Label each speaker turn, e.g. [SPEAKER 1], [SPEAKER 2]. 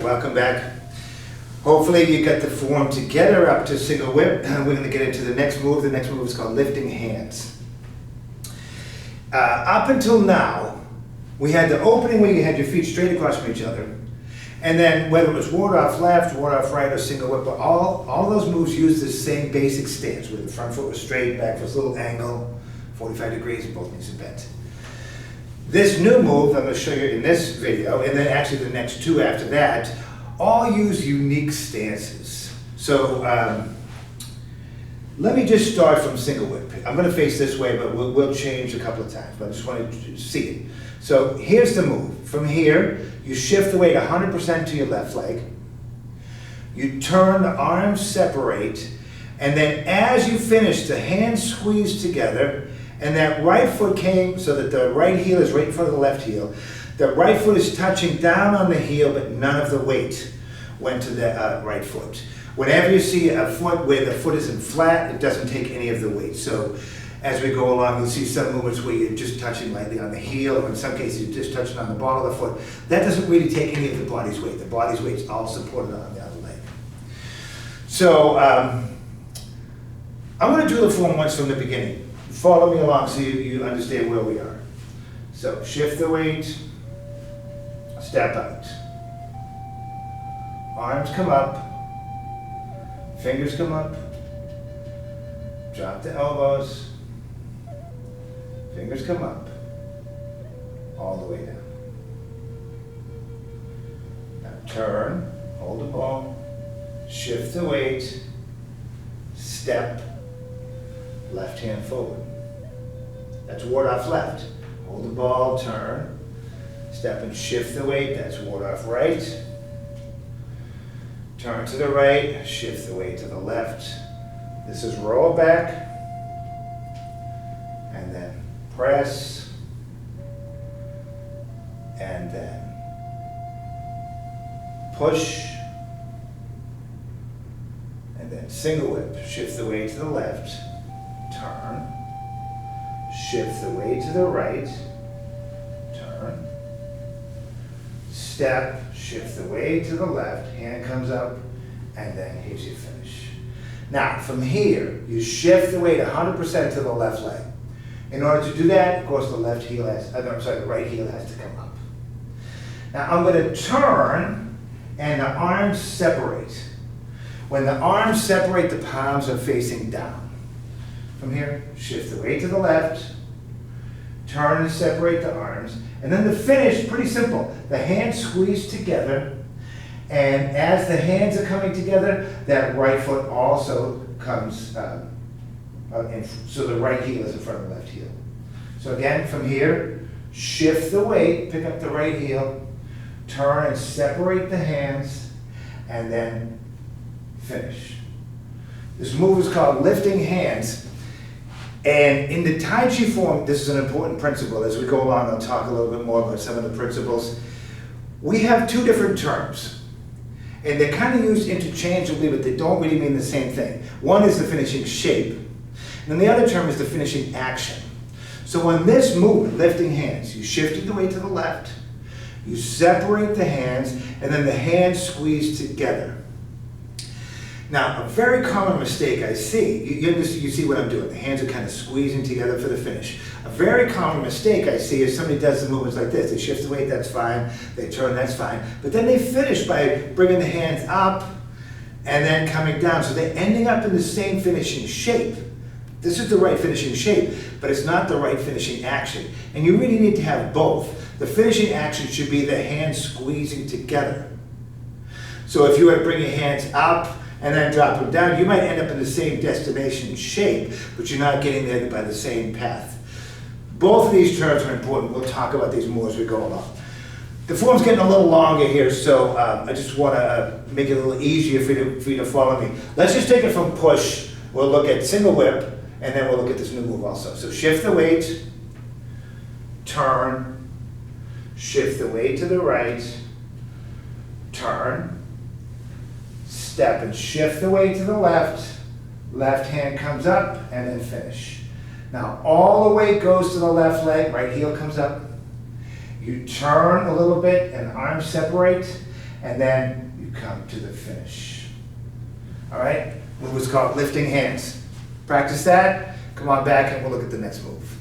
[SPEAKER 1] welcome back. Hopefully you got the form together up to single whip. We're going to get into the next move. The next move is called lifting hands. Up until now, we had the opening where you had your feet straight across from each other. And then whether it was ward off left, ward off right, or single whip, but all those moves use the same basic stance where the front foot was straight, back foot's a little angle, 45 degrees, and both knees are bent. This new move I'm going to show you in this video, and then actually the next two after that, all use unique stances. So let me just start from single whip. I'm going to face this way, but we'll change a couple of times, but I just want to see it. So here's the move. From here, you shift the weight 100% to your left leg. You turn, the arms separate, and then as you finish, the hands squeeze together, and that right foot came so that the right heel is right in front of the left heel. The right foot is touching down on the heel, but none of the weight went to the right foot. Whenever you see a foot where the foot isn't flat, it doesn't take any of the weight. So as we go along, you'll see some movements where you're just touching lightly on the heel, or in some cases you're just touching on the ball of the foot. That doesn't really take any of the body's weight. The body's weight's all supported on the other leg. So I'm going to do the form once from the beginning. Follow me along so you understand where we are. So shift the weight, step out. Arms come up, fingers come up, drop the elbows, fingers come up, all the way down. Now turn, hold the ball, shift the weight, step, left hand forward. That's ward off left. Hold the ball, turn, step and shift the weight, that's ward off right. Turn to the right, shift the weight to the left. This is roll back, and then press, and then push, and then single whip. Shift the weight to the left, turn, shift the weight to the right, turn, step, shift the weight to the left, hand comes up, and then here's your finish. Now, from here, you shift the weight 100% to the left leg. In order to do that, of course, the right heel has to come up. Now, I'm going to turn, and the arms separate. When the arms separate, the palms are facing down. From here, shift the weight to the left, turn and separate the arms, and then the finish, pretty simple. The hands squeeze together, and as the hands are coming together, that right foot also comes, so the right heel is in front of the left heel. So again, from here, shift the weight, pick up the right heel, turn and separate the hands, and then finish. This move is called lifting hands. And in the Tai Chi form, this is an important principle. As we go along, I'll talk a little bit more about some of the principles. We have two different terms. And they're kind of used interchangeably, but they don't really mean the same thing. One is the finishing shape, and then the other term is the finishing action. So on this movement, lifting hands, you shifted the weight to the left, you separate the hands, and then the hands squeeze together. Now, a very common mistake I see, you see what I'm doing, the hands are kind of squeezing together for the finish. A very common mistake I see is somebody does the movements like this. They shift the weight, that's fine. They turn, that's fine. But then they finish by bringing the hands up and then coming down. So they're ending up in the same finishing shape. This is the right finishing shape, but it's not the right finishing action. And you really need to have both. The finishing action should be the hands squeezing together. So if you were to bring your hands up and then drop them down, you might end up in the same destination shape, but you're not getting there by the same path. Both of these terms are important. We'll talk about these more as we go along. The form's getting a little longer here, so I just want to make it a little easier for you to follow me. Let's just take it from push. We'll look at single whip, and then we'll look at this new move also. So shift the weight, turn, shift the weight to the right, turn, step and shift the weight to the left, left hand comes up, and then finish. Now all the weight goes to the left leg, right heel comes up. You turn a little bit and arms separate, and then you come to the finish. All right? Move is called lifting hands. Practice that. Come on back and we'll look at the next move.